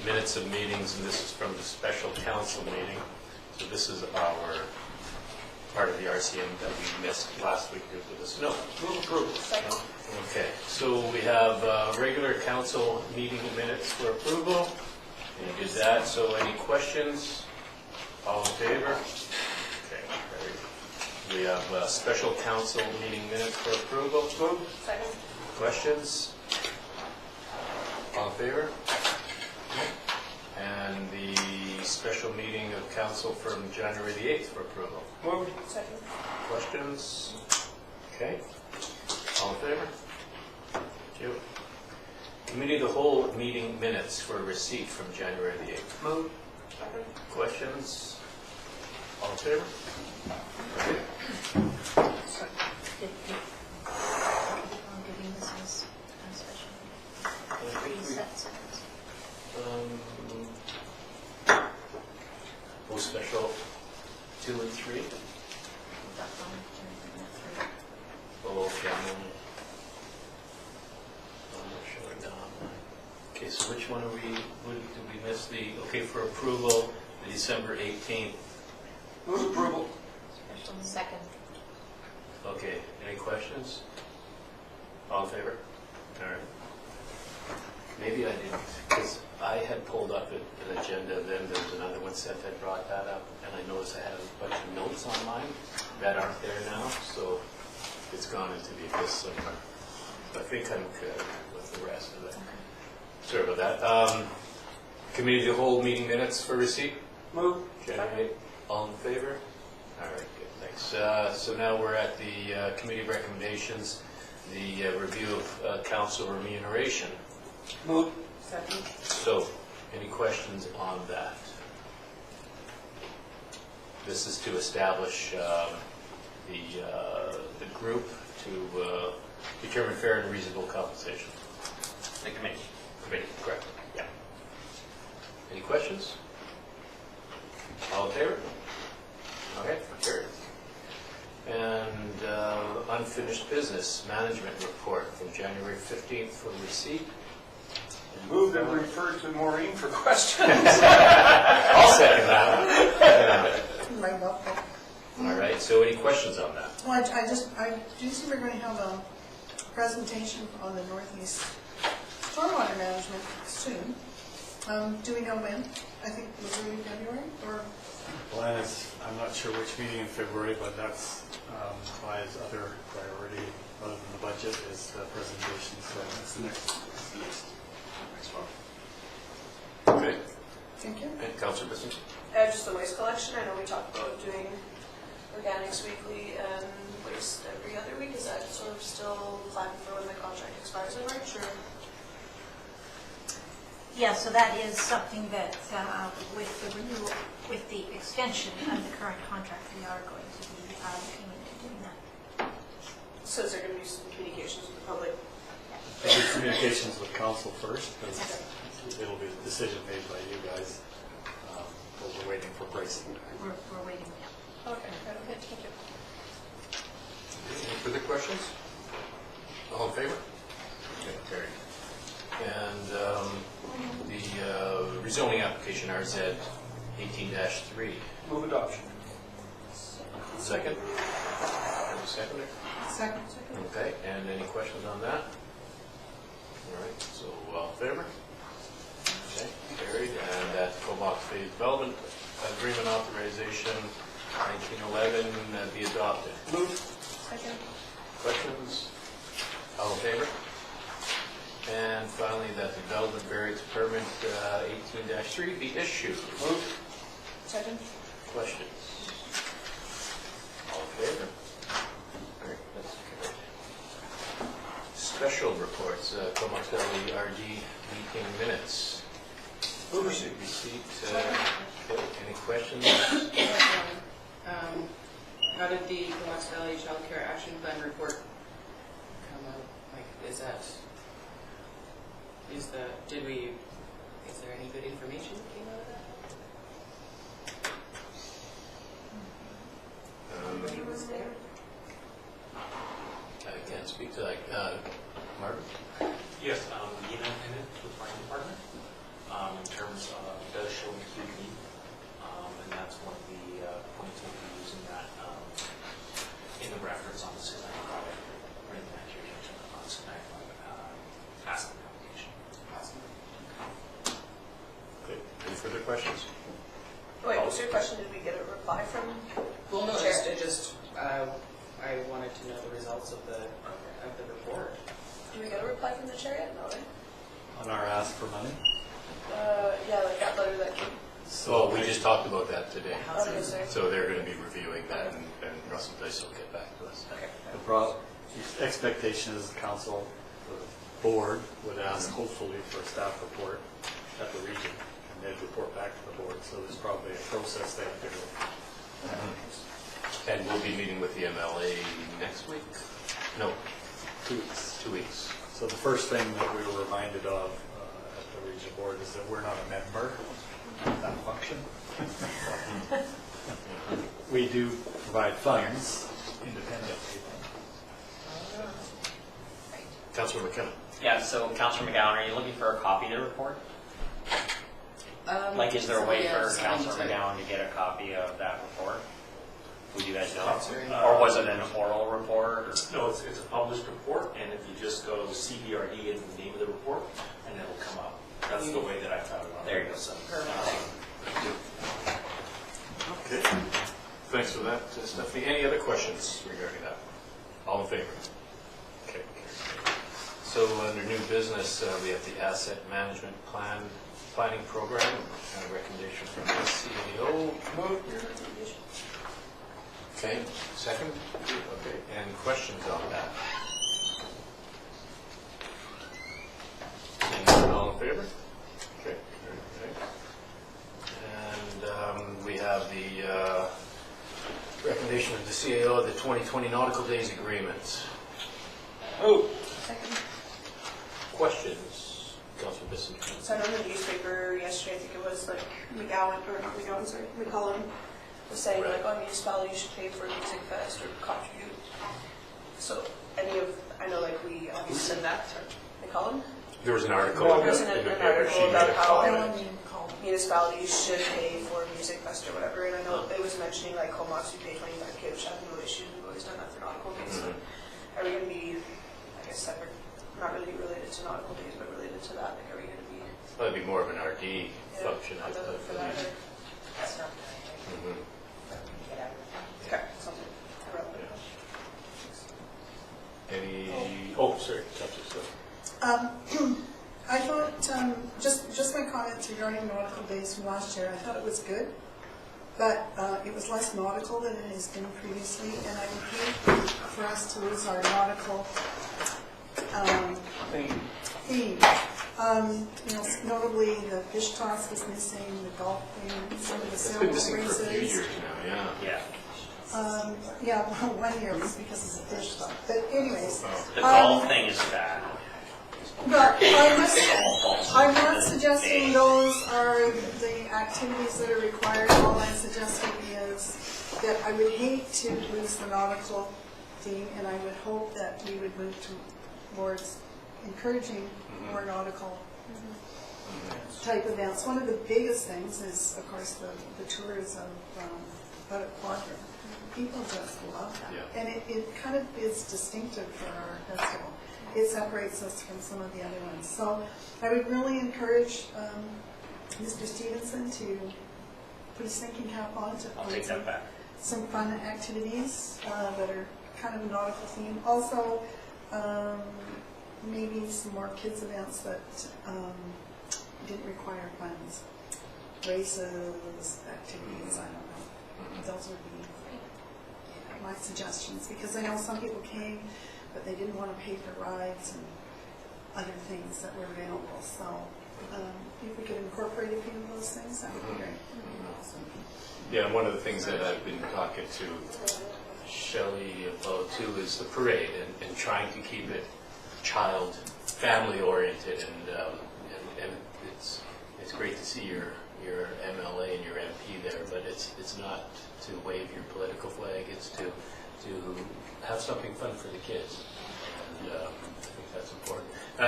minutes of meetings, and this is from the special council meeting. So this is our part of the RCM that we missed last week due to the snow. Move approval. Second. Okay, so we have regular council meeting minutes for approval. And you did that, so any questions? All in favor? Okay, carried. We have special council meeting minutes for approval. Move. Second. Questions? All in favor? And the special meeting of council from January the 8th for approval. Move. Second. Questions? Okay. All in favor? Thank you. Committee of the whole meeting minutes for receipt from January the 8th. Move. Second. Questions? All in favor? Okay. I'm giving this as a special. I think Three we- sets. Oh, special 2 and 3? Oh, okay, I'm not sure. Okay, so which one are we, did we miss the, okay, for approval, the December 18th. Move approval. Second. Okay, any questions? All in favor? All right. Maybe I didn't, because I had pulled up an agenda, then there was another one Seth had brought that up, and I noticed I had a bunch of notes on mine that aren't there now, so it's gone into the abyss somewhere. So I think I'm good with the rest of it. Sorry about that. Committee of the whole meeting minutes for receipt? Move. January 8th. All in favor? All right, good, thanks. So now we're at the committee recommendations, the review of council remuneration. Move. Second. So, any questions on that? This is to establish the group to determine fair and reasonable compensation. The committee. Committee, correct, yeah. Any questions? All in favor? Okay, carried. And unfinished business management report from January 15th for receipt. Move that we refer to Maureen for questions. I'll second that. Right about that. All right, so any questions on that? Well, I do see we're going to have a presentation on the Northeast stormwater management soon. Do we know when? I think it was early February, or? Plan is, I'm not sure which meeting in February, but that's his other priority, other than the budget, is the presentation, so that's the next one. Okay, Thank you. and Councilor Bissell? Just the waste collection. I know we talked about doing organics weekly and waste every other week. Is that sort of still planned for when the contract expires in March, or? Yeah, so that is something that with the renewal, with the extension of the current contract, we are going to be looking into doing that. So is there going to be some communications with the public? There'll be communications with council first, because it'll be a decision made by you guys, but we're waiting for pricing. We're waiting now. Okay, good. Thank you. Any further questions? All in favor? Okay, carried. And the rezoning application, RZ 18-3. Move adoption. Second? Any seconder? Second. Okay, and any questions on that? All right, so all in favor? Okay, carried. And that Comox Phase Development Agreement Authorization 1911 be adopted. Move. Second. Questions? All in favor? And finally, that development variance permit 18-3 be issued. Move. Second. Questions? All in favor? All right, that's carried. Special reports, Comox Valley RD meeting minutes. Move receipt. Receipt. Okay, any questions? How did the Comox Valley Child Care Action Plan report come out? Like, is there any good information that came out of that? Anybody was there? I can't speak to that. Martin? Yes, the event attendant with the fire department. In terms other questions? Wait, was your question, did we get a reply from? Well, no, Chair. I wanted to know the results of the report. Did we get a reply from the chair yet? No, right? On our ask for money. Yeah, like that letter that came. Well, we just talked about that today. Okay, sorry. So they're going to be reviewing that, and Russell Dice will get back to us. Okay. The expectation is the council, the board would ask hopefully for a staff report at the region, and they'd report back to the board, so there's probably a process they have to go. And we'll be meeting with the MLA next week? No, 2 weeks. 2 weeks. So the first thing that we were reminded of at the region board is that we're not a member of that function. We do provide funds independently. Councilor McKenna. Yeah, so Councillor McGowan, are you looking for a copy of the report? Like, is there a way for Yes, Councillor I need to- McGowan to get a copy of that report? Would you guys know? Sorry. Or was it an oral report? or- No, it's a published report, and if you just go CBRD and the name of the report, and it'll come up. That's the way that I found it on. There you go. Okay. Thanks for that, Stephanie. Any other questions regarding that? All in favor? Okay. So under new business, we have the asset management planning program, and a recommendation from the CEO. Okay, second? Okay, and questions on that? And all in favor? Okay. And we have the recommendation of the CAO of the 2020 Nautical Days Agreement. Oh, Questions? Councilor Bissett. So I know in the newspaper yesterday, I think it was like McGowan, or not McGowan, sorry, McCollum was saying Right. like, oh, municipalities should pay for music fest or contribute. So any of, I know like we Who obviously, said that? McCollum? There was an article Well, in There's the an paper. article She made about a how comment. municipalities should pay for music fest or whatever, and I know it was mentioning like Comox, we pay 25K, which I have no issue, we've always done that for nautical days. So are we gonna be, I guess, separate, not really related to nautical days, but related to that, like are we gonna be? That'd be more of an RD function, I Other for that, believe. or? That's not. Mhm. Okay, something. irrelevant. Any, oh, sorry, Councilor Still. I thought, just my comments regarding nautical days from last year, I thought it was good, but it was less nautical than it has been previously, and I would hate for us to lose our nautical theme. Notably, the fish toss was missing, the golf thing, some of the It's been sailboat missing for a few races. years now, yeah. Yeah. Yeah, well, 1 year was because of the fish stuff, but anyways. The golf thing is bad. But I'm not suggesting those are the activities that are required. All I'm suggesting is that I would hate to lose the nautical theme, and I would hope that we would move towards encouraging more nautical type events. One of the biggest things is, of course, the tours of Buttocq Quadrant. People just love that. Yeah. And it kind of is distinctive for our festival. It separates us from some of the other ones. So I would really encourage Mr. Stevenson to put his thinking cap on to I'll find take that back. some fun activities that are kind of a nautical theme. Also, maybe some more kids events that didn't require funds. Races, activities, I don't know. Those would be my suggestions, because I know some people came, but they didn't want to pay for rides and other things that were available. So if we could incorporate a few of those things, that would be great. Yeah, and one of the things that I've been talking to Shelley about too is the parade and trying to keep it child, family oriented, and it's great to see your MLA and your MP there, but it's not to wave your political flag, it's to have something fun for the kids. think that's important.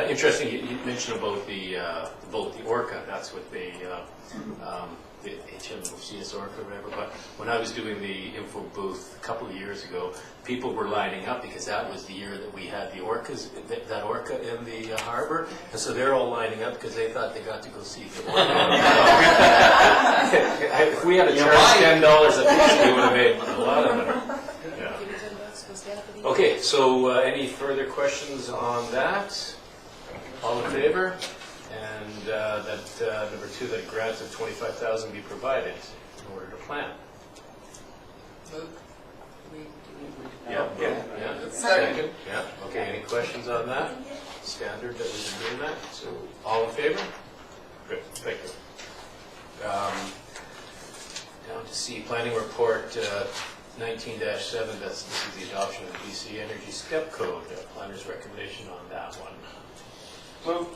Interesting, you mentioned about the Orca, that's what they, the HMCS Orca or whatever, but when I was doing the info booth a couple of years ago, people were lining up because that was the year that we had the orcas, that Orca in the harbor, and so they're all lining up because they thought they got to go see the Orca. If we had to charge $10 a piece, we would have made a lot of money. Yeah. Give me $10, go stay at the beach. Okay, so any further questions on that? All in favor? And that number 2, that grants of $25,000 be provided in order to plan. Move. Yeah. Second. Yeah, okay, any questions on that? Standard that we've been doing that, so all in favor? Good, thank you. Down to C, planning report 19-7, this is the adoption of the BC Energy Step Code. Planner's recommendation on that one. Move.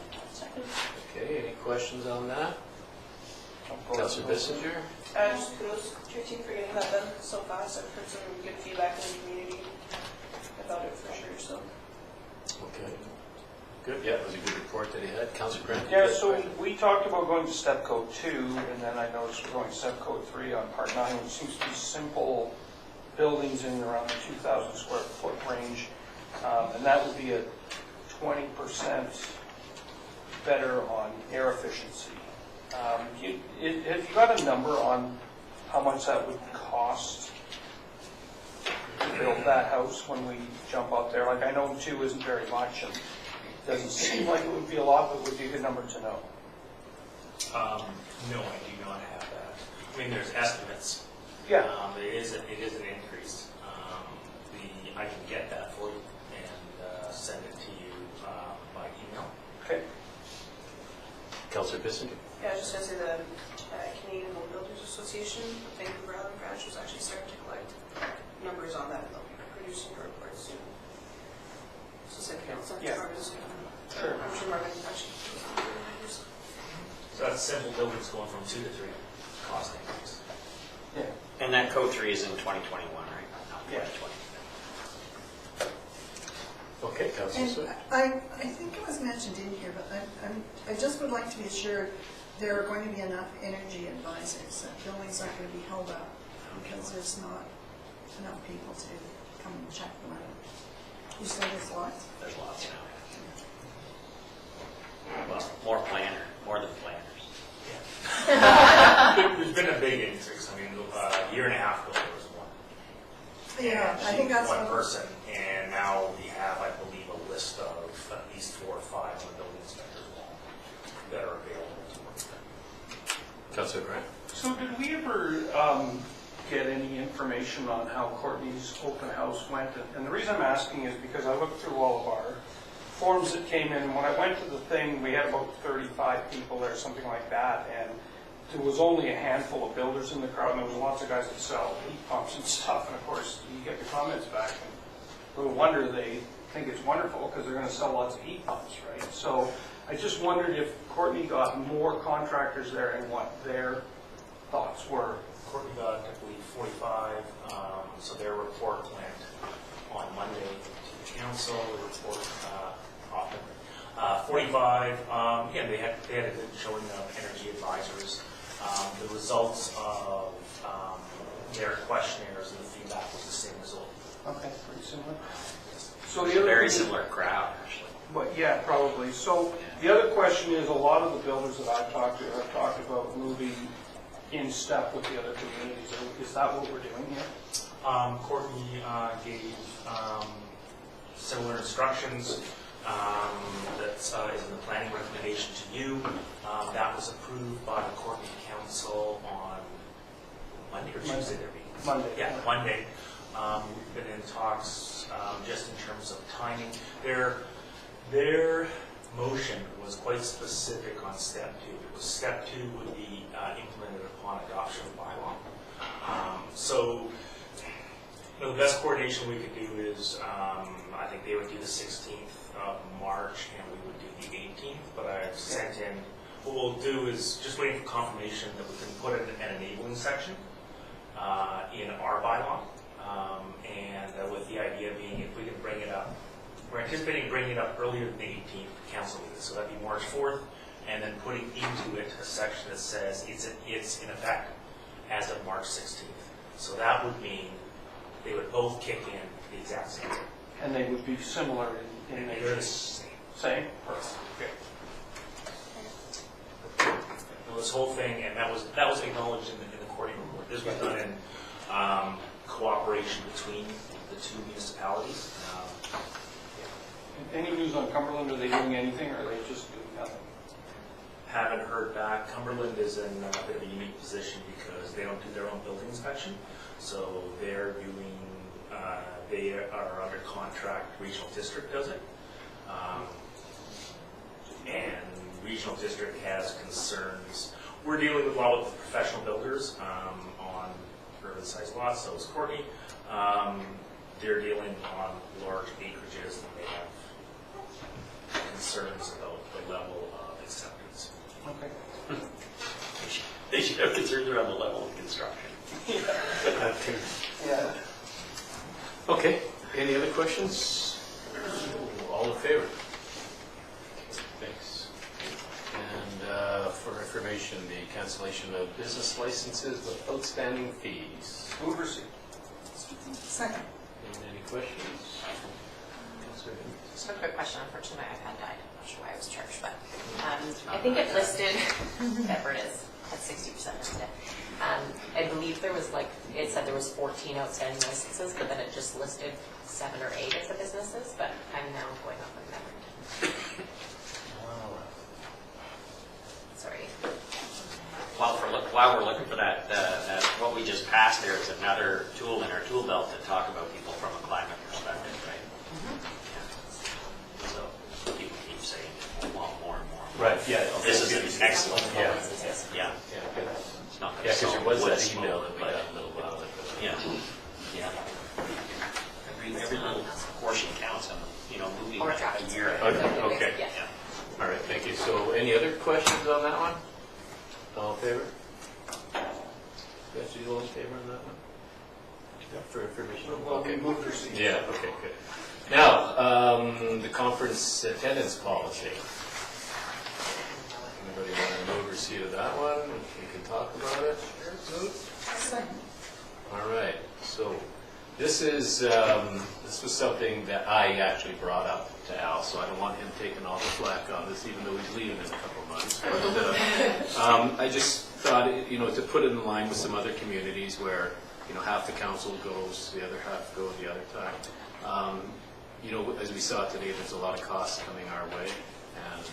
Okay, any questions on that? Councillor Bissinger? Just kudos to your team for getting that done so fast. I've heard some good feedback in the community about it for sure, so. Okay. Good, yeah, it was a good report that he had. Councillor Grant? Yeah, so we talked about going to step code 2, and then I noticed we're going to step code 3 on part 9, which seems to be simple buildings in around the 2,000 square foot range. And that would be a 20% better on air efficiency. Have you got a number on how much that would cost to build that house when we jump up there? Like, I know 2 isn't very much, and it doesn't seem like it would be a lot, but would be a good number to know. No, I do not have that. I mean, there's estimates. Yeah. It is an increase. I can get that for you and send it to you by email. Okay. Councillor Bissinger? Yeah, I was just going to say the Canadian Home Builders Association, Vancouver Island branch, was actually starting to collect numbers on that, and they'll be producing a report soon. So St. Council, Yeah. Marvin's going to, Sure. I'm sure Marvin actually knows the numbers. So that's simple buildings going from 2 to 3 cost increase. Yeah. And that code 3 is in 2021, right? Not Yeah. 2020. Okay, Councillor And Swift? I think it was mentioned in here, but I just would like to be assured there are going to be enough energy advisors, that buildings aren't going to be held up because there's not enough people to come and check them out. You say there's lots? There's lots now. Well, more than planners. There's been a big increase. I mean, a year and a half ago there was one. Yeah, And I think that's one what- person, and now we have, I believe, a list of at least 4 or 5 on the building inspector's wall that are available to work with. Councillor Grant? So did we ever get any information on how Courtney's open house went? And the reason I'm asking is because I looked through all of our forms that came in, and when I went to the thing, we had about 35 people there, something like that, and there was only a handful of builders in the crowd, and there was lots of guys that sell heat pumps and stuff, and of course, you get the comments back, and no wonder they think it's wonderful, because they're going to sell lots of heat pumps, right? So I just wondered if Courtney got more contractors there and what their thoughts were. Courtney got, I believe, 45, so their report went on Monday to the council, the report often. 45, again, they had a good showing of energy advisors. The results of their questionnaires and the feedback was the same result. Okay, pretty similar. So It's the a other very thing- similar crowd, actually. But yeah, probably. So the other question is, a lot of the builders that I've talked to have talked about moving in step with the other communities. Is that what we're doing here? Courtney gave similar instructions. That is in the planning recommendation to you. That was approved by the Courtney Council on Monday or Tuesday, their meeting. Monday. Yeah, Monday. We've been in talks just in terms of timing. Their motion was quite specific on step 2. It was step 2 would be implemented upon adoption of bylaw. So the best coordination we could do is, I think they would do the 16th of March and we would do the 18th, but I've sent in, what we'll do is just waiting for confirmation that we can put an enabling section in our bylaw, and with the idea being if we can bring it up we're anticipating bringing it up earlier than the 18th council meeting, so that'd be March 4th, and then putting into it a section that says it's in effect as of March 16th. So that would mean they would both kick in the exact same time. And they would be similar in They're nature? the same. Same? Perfect. Okay. Well, this whole thing, and that was acknowledged in the courting report. This was done in cooperation between the two municipalities. Any news on Cumberland? Are they doing anything, or are they just doing nothing? Haven't heard back. Cumberland is in a bit of a unique position because they don't do their own building inspection. So they're doing, they are under contract, Regional District does it. And Regional District has concerns. We're dealing with a lot of professional builders on urban sized lots, so is Courtney. They're dealing on large acreages and they have concerns about the level of acceptance. Okay. They should have concerns around the level of construction. Yeah. Okay, any other questions? All in favor? Thanks. And for information, the cancellation of business licenses with outstanding fees. Move receipt. Second. Any questions? Councilor Hill? Just a quick question. Unfortunately, my iPad died. I'm not sure why it was charged, but I think it listed, whatever it is, at 60% listed. I believe there was it said there was 14 outstanding licenses, but then it just listed 7 or 8 as the businesses, but I'm now going off of memory. Sorry. While we're looking for that, what we just passed there is another tool in our tool belt to talk about people from a climate perspective, right? Yeah. So people keep saying they want more and more. Right, yeah. This is an excellent one. Yeah. Yeah. Yeah, good. It's not Yeah, because there was wood that smoke, email that we but- got a little while ago. Yeah. Yeah. Every little portion counts on, moving Or a traffic. year ahead. Okay. Yeah. Yeah. All right, thank you. So any other questions on that one? All in favor? Yes, you all in favor on that one? For information? Well, Okay. we moved receipt. Yeah, okay, good. Now, the conference attendance policy. Anybody want to move receipt of that one? We can talk about it. Second. All right, so this was something that I actually brought up to Al, so I don't want him taking all the flack on this, even though he's leaving in a couple of months. But I just thought, to put it in line with some other communities where, half the council goes, the other half go the other time. As we saw today, there's a lot of costs coming our way, and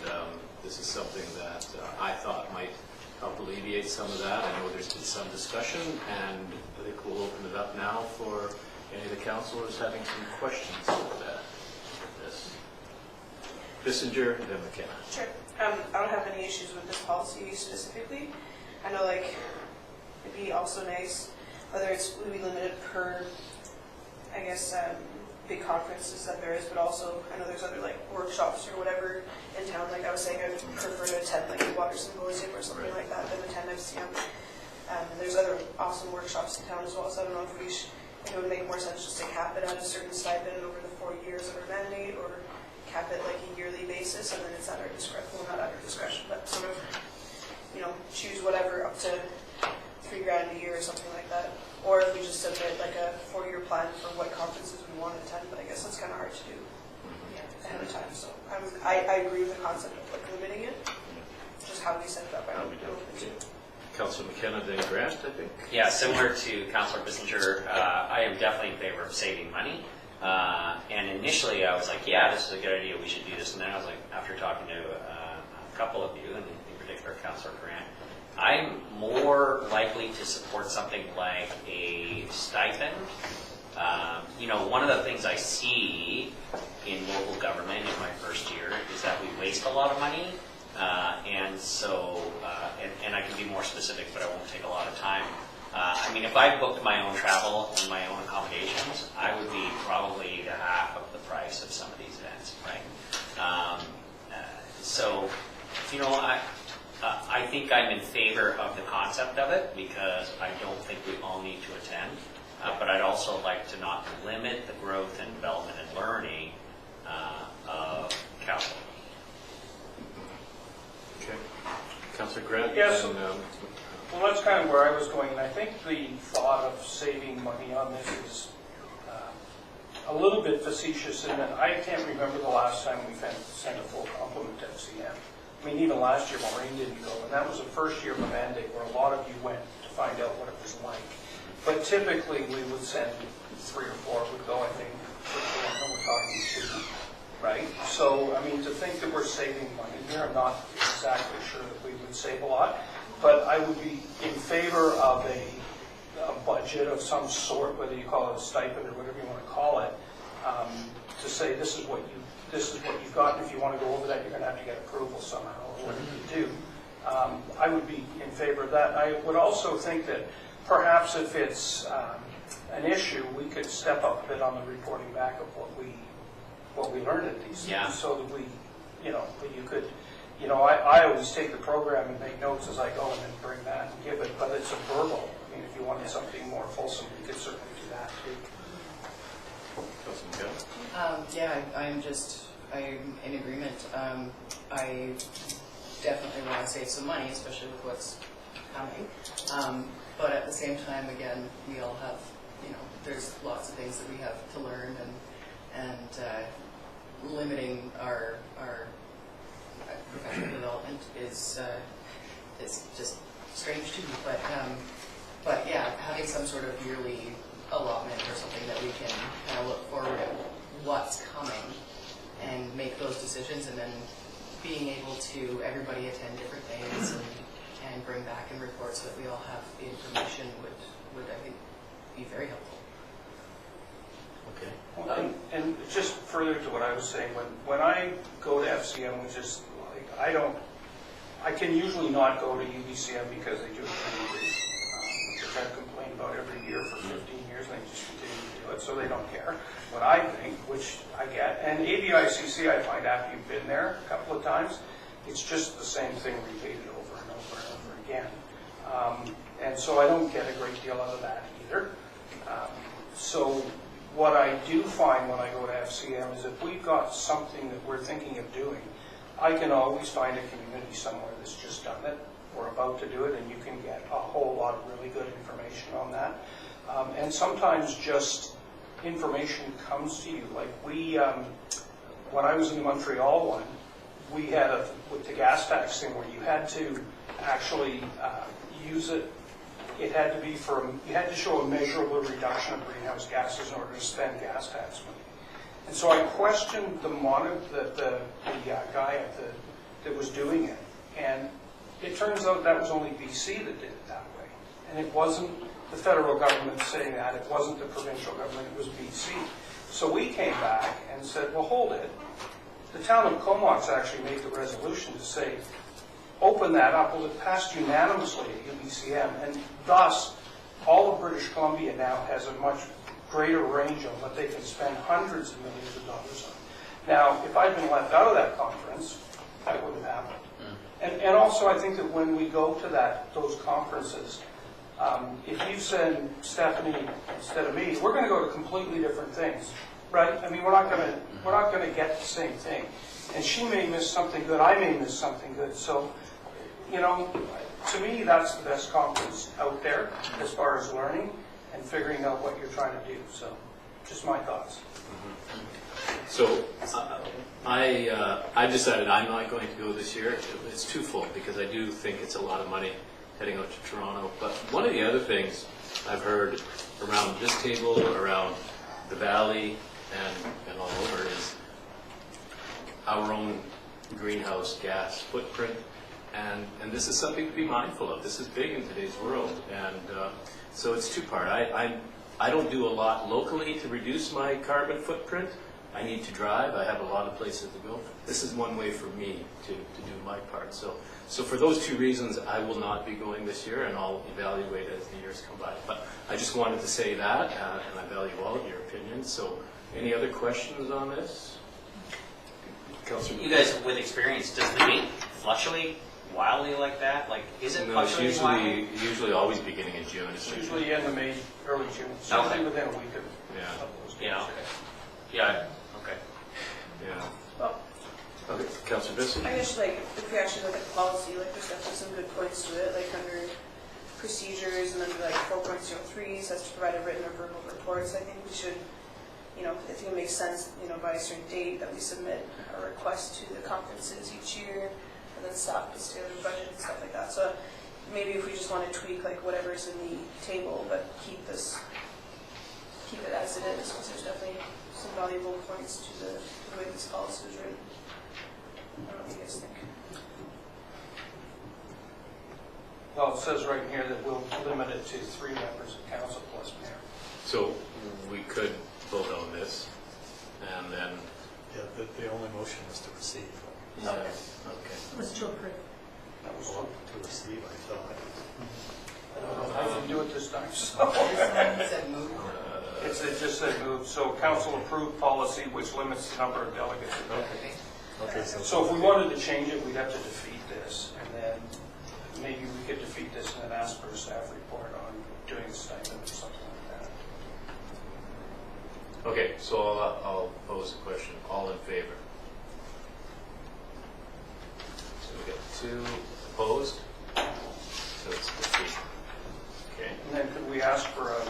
this is something that I thought might help alleviate some of that. I know there's been some discussion, and I think we'll open it up now for any of the councilors having some questions about this. Bissinger, then McKenna. Sure. I don't have any issues with this policy specifically. I know, it'd be also nice, whether it's we limited per, I guess, big conferences that there is, but also I know there's other workshops or whatever in town. Like I was saying, I'd prefer to attend the Water Symposium or something like that than attend FCM. And there's other awesome workshops in town as well. So I don't know if it would make more sense just to cap it at a certain stipend over the 4 years of our mandate, or cap it a yearly basis, and then it's at our discretion. Well, not at our discretion, but sort of, choose whatever up to $3,000 a year or something like that. Or if we just submit a 4-year plan for what conferences we want to attend, but I guess that's kind of hard to do ahead of time. So I agree with the concept of limiting it, just how we set it up. I don't know. Councilor McKenna, then Grant, I think. Yeah, similar to Councillor Bissinger, I am definitely in favor of saving money. And initially I was like, yeah, this is a good idea, we should do this. And then I was like, after talking to a couple of you, and in particular Councillor Grant, I'm more likely to support something like a stipend. One of the things I see in local government in my first year is that we waste a lot of money. And so, and I can be more specific, but I won't take a lot of time. If I booked my own travel and my own accommodations, I would be probably the half of the price of some of these events, right? I think I'm in favor of the concept of it because I don't think we all need to attend. But I'd also like to not limit the growth and development and learning of capital. Okay. Councillor Grant? Yes. And, Well, that's kind of where I was going, and I think the thought of saving money on this is a little bit facetious in that I can't remember the last time we sent a full complement to FCM. I mean, even last year Maureen didn't go, and that was the first year of a mandate where a lot of you went to find out what it was like. But typically we would send 3 or 4 would go, I think, for the one we're talking to, right? So, I mean, to think that we're saving money here, I'm not exactly sure that we would save a lot. But I would be in favor of a budget of some sort, whether you call it a stipend or whatever you want to call it, to say this is what you've got, and if you want to go over that, you're going to have to get approval somehow, or whatever you do. I would be in favor of that. I would also think that perhaps if it's an issue, we could step up a bit on the reporting back of what we learned at these things, so that we, that you could. I always take the program and make notes as I go and then bring that and give it, but it's a verbal. I mean, if you wanted something more fulsome, you could certainly do that too. Councillor McGill? I'm in agreement. I definitely want to save some money, especially with what's coming. But at the same time, again, we all have, there's lots of things that we have to learn, and limiting our professional development is just strange to me. But yeah, having some sort of yearly allotment or something that we can kind of look forward at what's coming and make those decisions, and then being able to everybody attend different things and bring back and report so that we all have the information would I think be very helpful. Okay. Well, and just further to what I was saying, when I go to FCM, which is like, I can usually not go to UBCM because they do it for years, which I've complained about every year for 15 years, and they just continue to do it, so they don't care what I think, which I get. And ABICC, I find after you've been there a couple of times, it's just the same thing repeated over and over and over again. And so I don't get a great deal out of that either. So what I do find when I go to FCM is if we've got something that we're thinking of doing, I can always find a community somewhere that's just done it or about to do it, and you can get a whole lot of really good information on that. And sometimes just information comes to you. Like when I was in the Montreal one, we had with the gas tax thing where you had to actually use it. It had to be you had to show a measurable reduction of greenhouse gases in order to spend gas tax money. And so I questioned the guy that was doing it. And it turns out that was only BC that did it that way. And it wasn't the federal government saying that. It wasn't the provincial government. It was BC. So we came back and said, well, hold it. The town of Comox actually made the resolution to say, open that up. Well, it passed unanimously at UBCM, and thus all of British Columbia now has a much greater range on what they can spend hundreds of millions of dollars on. Now, if I'd been left out of that conference, that wouldn't have happened. And also, I think that when we go to those conferences, if you send Stephanie instead of me, we're going to go to completely different things, right? I mean, we're not going to get the same thing. And she may miss something good. I may miss something good. So, to me, that's the best conference out there as far as learning and figuring out what you're trying to do. So, just my thoughts. So, I decided I'm not going to go this year. It's twofold because I do think it's a lot of money heading out to Toronto. But one of the other things I've heard around this table, around the Valley, and all over is our own greenhouse gas footprint. And this is something to be mindful of. This is big in today's world. And so it's two-part. I don't do a lot locally to reduce my carbon footprint. I need to drive. I have a lot of places to go. This is one way for me to do my part. So for those two reasons, I will not be going this year, and I'll evaluate as the years come by. But I just wanted to say that, and I value all of your opinions. So any other questions on this? Councillor? You guys with experience, does the date fluctuate wildly like that? Like, is it No, it's fluctuating wildly? usually always beginning in June. It's usually end of May, early June. It's usually within a week of Yeah. those days. Yeah. Yeah, okay. Yeah. Well, Okay, Councillor Bissell? I guess like if we actually look at the policy, like there's definitely some good points to it, like under procedures and under like 4.03 says to provide a written or verbal reports. I think we should, you know, I think it makes sense, you know, by a certain date that we submit a request to the conferences each year, and then staff puts together a budget and stuff like that. So maybe if we just want to tweak like whatever's in the table, but keep it as it is, because there's definitely some valuable points to the way this policy was written. I don't know what you guys think. Well, it says right here that we'll limit it to 3 members of council plus mayor. So we could vote on this, and then, Yeah, the only motion was to receive. yeah, okay. Was to approve. That was Well, to receive, I thought. I don't know, I didn't do it this time, so. It said move. It just said move, so council approved policy which limits the number of delegates. Okay. Okay, So if we wanted to change it, we'd have to defeat this, and then maybe we could defeat this and then ask for a staff report on doing a stipend or something like that. Okay, so I'll pose a question. All in favor? So we got 2 opposed, so it's defeated. Okay. And then could we ask for a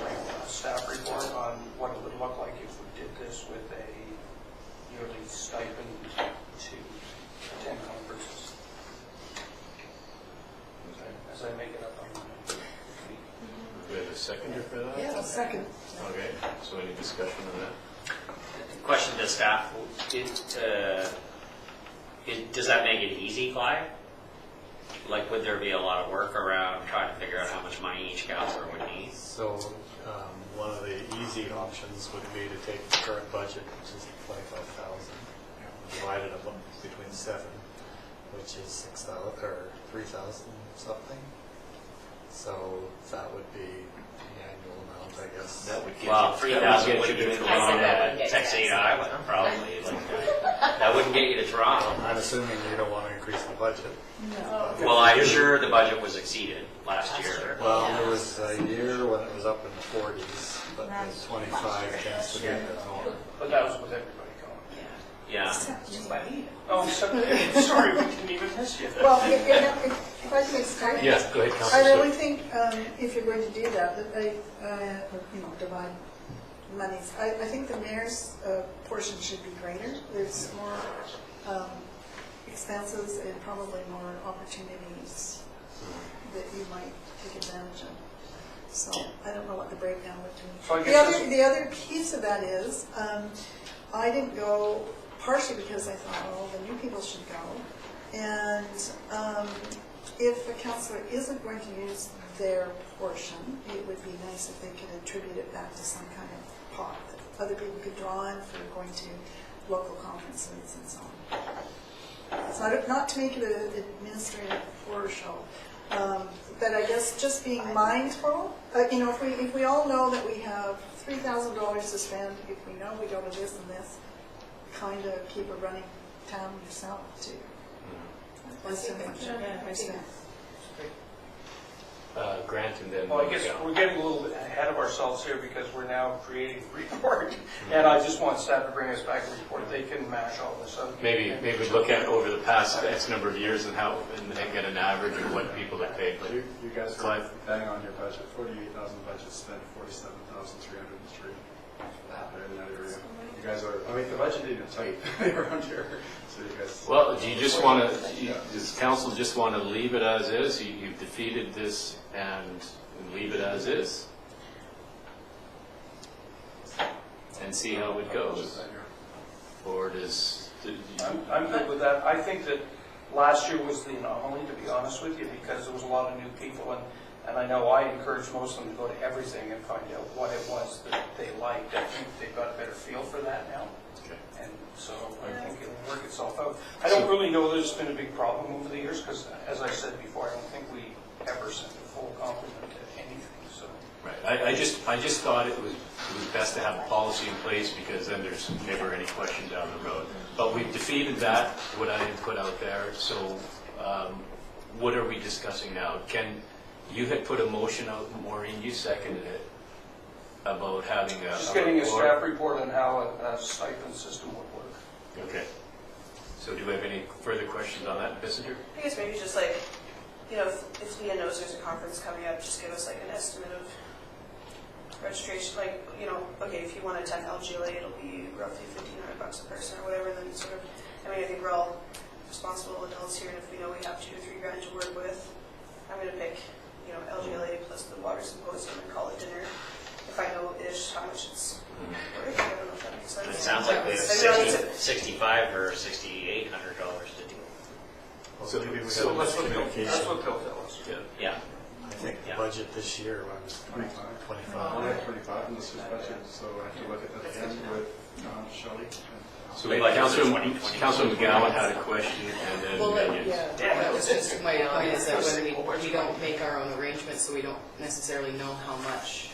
staff report on what it would look like if we did this with a yearly stipend to attend conferences? As I make it up on my feet. Do we have a seconder for that? Yeah. A second. Okay, so any discussion on that? Question to staff, does that make it easy, Clyde? Like, would there be a lot of work around trying to figure out how much money each counselor would need? So one of the easy options would be to take the current budget, which is 25,000, divide it up between 7, which is 6,000 or 3,000 something. So that would be the annual amount, I guess. That would get Well, you, 3,000 wouldn't get you to I said that Toronto, wouldn't get Texas you. Island, probably. That wouldn't get you to Toronto. I'm assuming you don't want to increase the budget. Well, I'm sure the budget was exceeded last year. Well, there was a year when it was up in the 40s, but the 25 tends to be a bit more. But that was with everybody going. Yeah. Just by me. Oh, sorry, we didn't even miss you. Well, if I can explain. yes, go ahead, I Councillor. really think if you're going to do that, divide monies, I think the mayor's portion should be greater. There's more expenses and probably more opportunities that you might take advantage of. So I don't know what the breakdown would So I be. guess The other piece of that is, I didn't go partially because I thought, oh, the new people should go. And if a councillor isn't going to use their portion, it would be nice if they could attribute it back to some kind of pot that other people could draw on for going to local conferences and so on. It's not to make it an administrative horror show, but I guess just being mindful. If we all know that we have $3,000 to spend, if we know we go to this and this, kind of keep a running town yourself too. Grant and then. Well, I guess we're getting a little bit ahead of ourselves here because we're now creating a report. And I just want staff to bring us back a report. They can mash all this up. Maybe look at over the past X number of years and get an average of what people have paid. You guys are Clive? bang on your budget. 48,000 budget spent, 47,303 in that area. You guys are. I mean, the budget isn't tight around here. So you guys. Well, do you just want to? Does council just want to leave it as is? You've defeated this and leave it as is, and see how it goes. Or does? I'm good with that. I think that last year was the anomaly, to be honest with you, because there was a lot of new people, and I know I encouraged most of them to go to everything and find out what it was that they liked. I think they've got a better feel for that now. Okay. And so I think it'll work itself out. I don't really know that it's been a big problem over the years, because as I said before, I don't think we ever sent a full complement to anything, so. Right. I just thought it was best to have a policy in place because then there's never any question down the road. But we've defeated that, what I had put out there. So what are we discussing now? You had put a motion out, Maureen, you seconded it, about having a... Just getting a staff report on how a stipend system would work. Okay. So do we have any further questions on that, Bissinger? I guess maybe just like, if Leah knows there's a conference coming up, just give us like an estimate of registration, like, okay, if you want to attend LGLA, it'll be roughly $1,500 a person or whatever, then sort of, I think we're all responsible adults here, and if we know we have $2 to $3 grand to work with, I'm going to pick, LGLA plus the water symposium and call it dinner, if I know-ish how much it's worth. I don't know if that makes sense. It sounds like they have I don't need to- $65 or $6,800 to do. So Maybe we So got that's a what communication. they'll tell us. Yeah. Yeah. I think the Yeah. budget this year was 25. 25. We have 25 in this year's budget, so I have to look at that again with Shelley. So Like Councilor 2020. Councilor McGowan had a question, and then Well, Megan. that was just my point, is that when we don't make our own arrangements, so we don't necessarily know how much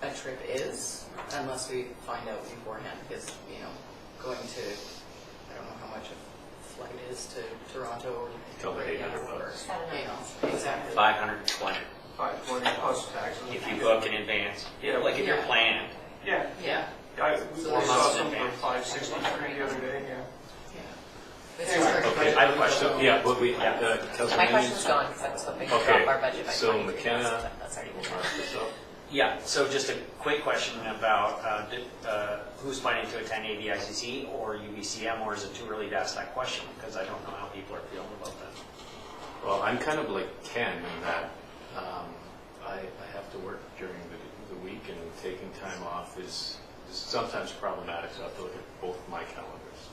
a trip is, unless we find out beforehand, because, going to, I don't know how much a flight is to Toronto or Tell me right now, $800. or, exactly. 520 520 plus taxes. if you book in advance. Like if you're Yeah. planned. Yeah, Yeah, we So saw there's something for 563 the other day, yeah. yeah. It's Anyway, hard to Okay, I have a question. So, yeah, but we, Councilor My Megan. question's gone, because I was hoping to Okay, drop our budget by so 23%, McKenna- but that's already been done. Yeah, so just a quick question about who's planning to attend ABICC or UBCM, or is it too early to ask that question? Because I don't know how people are feeling about that. Well, I'm kind of like Ken in that I have to work during the week, and taking time off is sometimes problematic, so I have to look at both my calendars,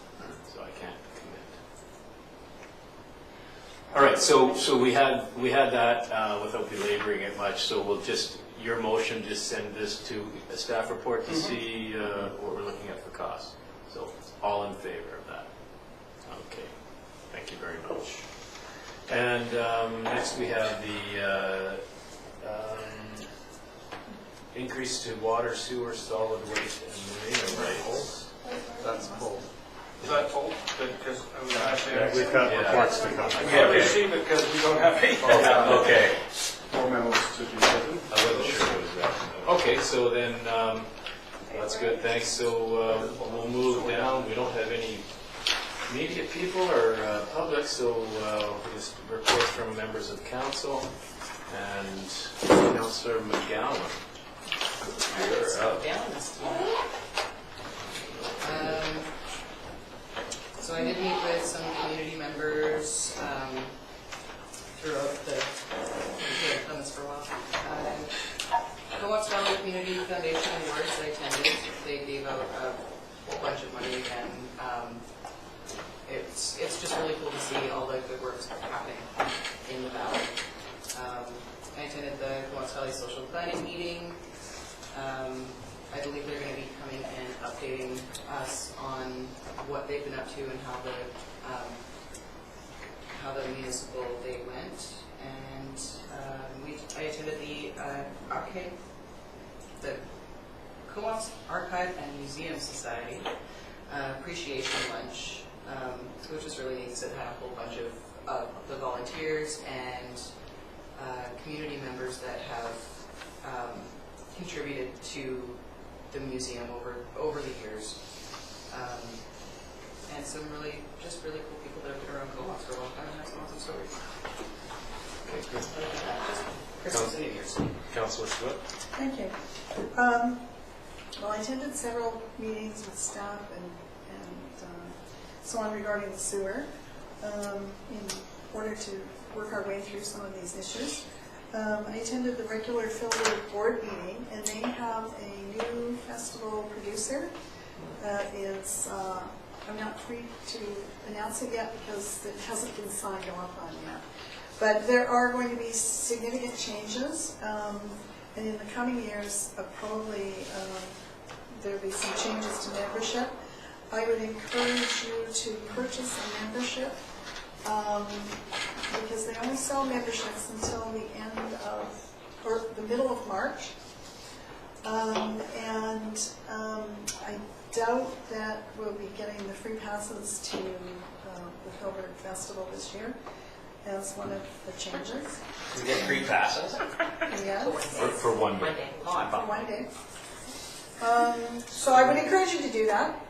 so I can't commit. All right, so we had that without belaboring it much, so we'll just, your motion, just send this to a staff report to see what we're looking at for costs. So all in favor of that? Okay, thank you very much. And next we have the increase to water, sewer, solid waste, and marina rates. That's cool. Is that full? Because I was actually, Yeah, we've got Yeah. reports to come. we can't receive it because we don't have any. Okay, Four memos to be written. I wasn't sure it was that. Okay, so then, that's good, thanks. So we'll move down. We don't have any media people or public, so just reports from members of council. And Councilor McGowan. You're up. Down this morning. So I did meet with some community members throughout the, I've done this for a while. Comox Valley Community Foundation Awards I attended, they gave out a whole bunch of money, and it's just really cool to see all the good work happening in the valley. I attended the Comox Valley Social Planning meeting. I believe they're going to be coming and updating us on what they've been up to and how the municipal day went. And I attended the arcade, the Comox Archive and Museum Society appreciation lunch, which was really neat. So it had a whole bunch of the volunteers and community members that have contributed to the museum over the years, and some really cool people that have been around Comox for a long time and have some awesome stories. Okay, good. Other than that, just Christmas and New Year's. Councilor Swift? Thank you. Well, I attended several meetings with staff and so on regarding the sewer in order to work our way through some of these issues. I attended the regular Filbert board meeting, and they have a new festival producer that is, I'm not free to announce it yet because it hasn't been signed off on yet. But there are going to be significant changes, and in the coming years, probably there'll be some changes to membership. I would encourage you to purchase a membership because they only sell memberships until the end of, or the middle of March. I doubt that we'll be getting the free passes to the Filbert Festival this year as one of the changes. We get free passes? Yes. For one day. Monday. Oh, I For thought. one day. So I would encourage you to do that.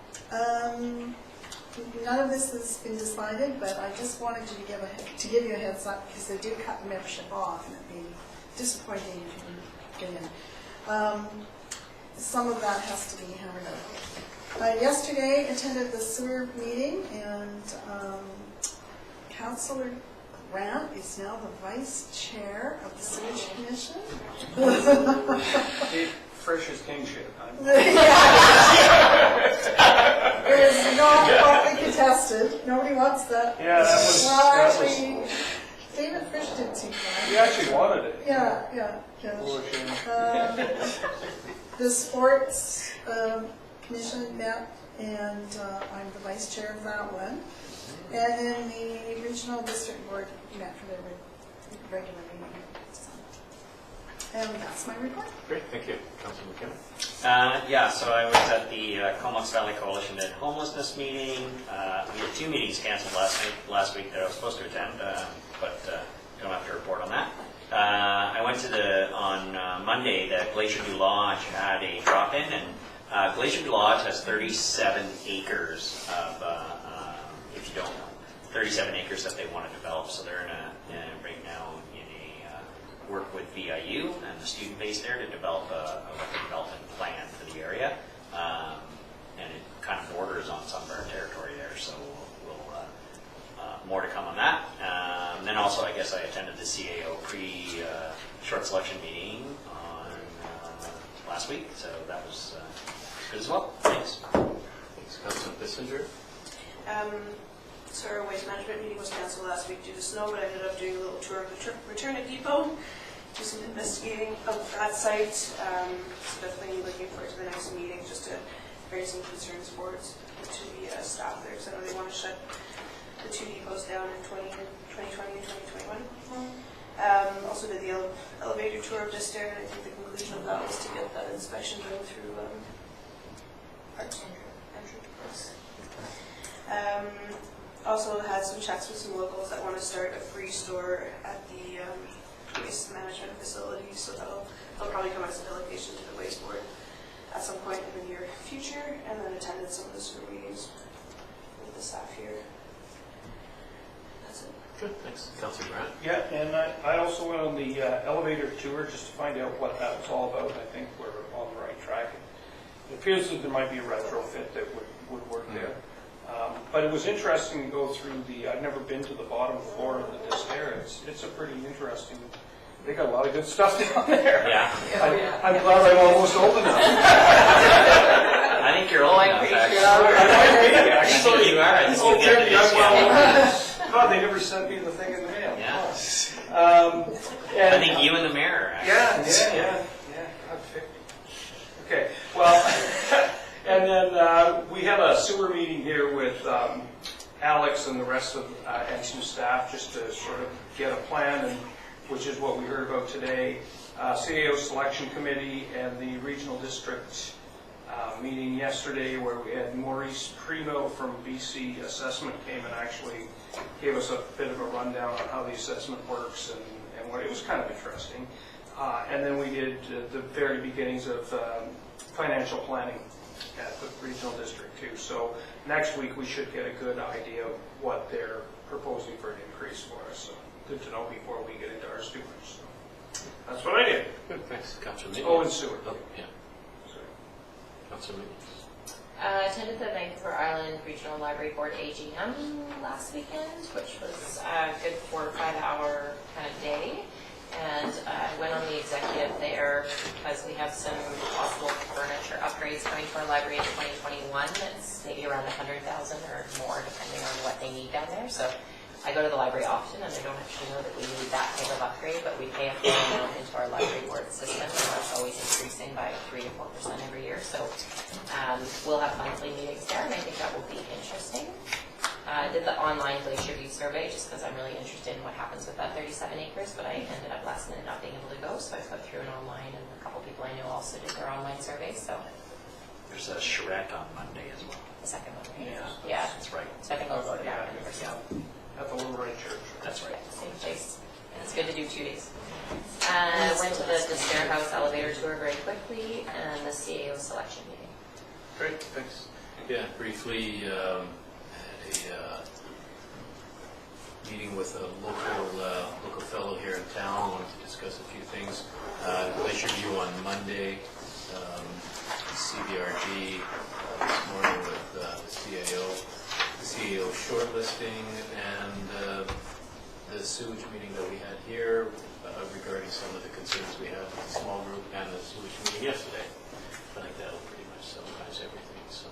none of this has been decided, but I just wanted you to give you a heads up, because they do cut the membership off, and it'd be disappointing if you didn't get in. Some of that has to be hammered out. Yesterday, attended the sewer meeting, and Councillor Grant is now the vice chair of the sewage commission. Fresh as king shit. It is not hotly contested. Nobody wants that. Yeah, that was. Well, that actually, David Frisch didn't seem He bad. actually wanted it. Yeah. The sports commission met, and I'm the vice chair of that one. And then the regional district board met for their regular meeting. And that's my report. Great, thank you. Councilor McKenna? Yeah, so I was at the Comox Valley Coalition End Homelessness meeting. We had 2 meetings canceled last week that I was supposed to attend, but don't have to report on that. I went to on Monday, the Glacier View Lodge had a drop-in, and Glacier View Lodge has 37 acres of, if you don't know, 37 acres that they want to develop. So they're right now in a work with VIU and the student base there to develop a development plan for the area. And it kind of borders on some of our territory there, so we'll more to come on that. And then also, I guess I attended the CAO short selection meeting on last week, so that was good as well. Thanks. Thanks, Councilor Bissinger. So our waste management meeting was canceled last week due to snow, but I ended up doing a little tour of the return at depot, do some investigating of that site. So definitely looking forward to the next meeting, just to raise some concerns forward to the staff there, because I know they want to shut the 2 depots down in 2020 and 2021. Also did the elevator tour of Just Air, and I think the conclusion of that was to get that inspection done through Andrew. Also had some chats with some locals that want to start a free store at the waste management facility, so they'll probably come as a delegation to the waste board at some point in the near future, and then attended some of the sewer meetings with the staff here. That's it. Good, thanks. Councilor Grant? Yeah, and I also went on the elevator tour just to find out what that was all about. I think we're on the right track. It appears that there might be a retrofit that would work there. But it was interesting to go through I've never been to the bottom floor of the Distera. It's a pretty interesting, they got a lot of good stuff down there. Yeah. I'm glad I'm almost old enough. I think you're old enough, actually. I think you are. I think you get the discount. God, they never sent me the thing in the mail. Yeah. I think you and the mayor, actually. Yeah. God, 50. Okay, well, and then we had a sewer meeting here with Alex and the rest of and some staff, just to sort of get a plan, and which is what we heard about today. CAO selection committee and the regional district meeting yesterday, where we had Maurice Primo from BC Assessment came and actually gave us a bit of a rundown on how the assessment works, and what it was kind of interesting. And then we did the very beginnings of financial planning at the regional district too. So next week we should get a good idea of what they're proposing for an increase for us. So good to know before we get into ours too much. So that's what I did. Good, thanks. Councilor Meany? Oh, and sewer. Oh, yeah. Sorry. Councilor Meany? Attended the Vancouver Island Regional Library Board AGM last weekend, which was a good 4 or 5 hour kind of day. And I went on the executive there because we have some possible furniture upgrades coming to our library in 2021. It's maybe around 100,000 or more, depending on what they need down there. So I go to the library often, and I don't actually know that we need that type of upgrade, but we pay a fair amount into our library board system, and that's always increasing by 3 to 4% every year. So we'll have monthly meetings there, and I think that will be interesting. I did the online Glacier View survey just because I'm really interested in what happens with that 37 acres, but I ended up last minute not being able to go, so I put through an online, and a couple people I know also did their online surveys, so. There's a charrette on Monday as well. The second one, right? Yeah. That's right. So I think I'll go to that one Yeah. first. At the Little Red Church. That's right. Same place. And it's good to do 2 days. Went to the Stair House elevator tour very quickly, and the CAO selection meeting. Great, thanks. Yeah, briefly, meeting with a local fellow here in town, wanted to discuss a few things. Glacier View on Monday, CBRG this morning with the CAO shortlisting, and the sewage meeting that we had here regarding some of the concerns we have with the small group, and the sewage meeting yesterday. I think that'll pretty much summarize everything, so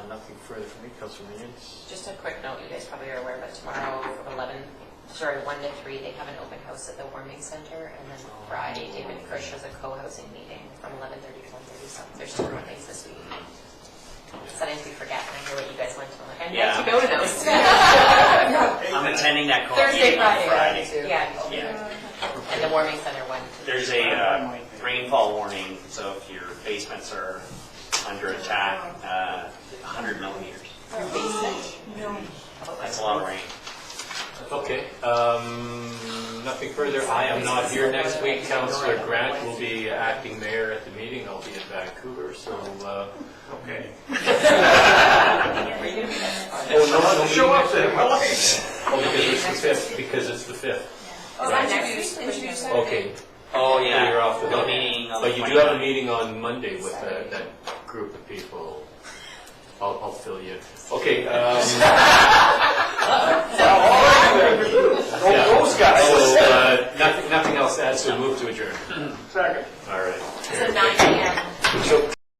nothing further from me. Councilor Minions? Just a quick note, you guys probably are aware, but tomorrow from 1 to 3, they have an open house at the Warming Center, and then Friday, David Krish has a co-housing meeting from 11:30 to 1:30, so there's 2 more things this week. Sometimes we forget, and I hear what you guys went to, I'm like, I'd like to go to those. I'm attending that call Thursday, meeting on Friday. Friday. Yeah. And the Warming Center one. There's a rainfall warning, so if your basements are under attack, 100 millimeters. That's a lot of rain. Okay, nothing further. I am not here next week. Councillor Grant will be acting mayor at the meeting. I'll be in Vancouver, so, okay. No, Show up then. Because it's the 5th. Oh, interviews. Okay. Oh, yeah. You're off the No hook. meeting on But the you do have a 29th. meeting on Monday with that group of people. I'll fill you in. Okay. Those guys. So, nothing else to add, so move to adjourn.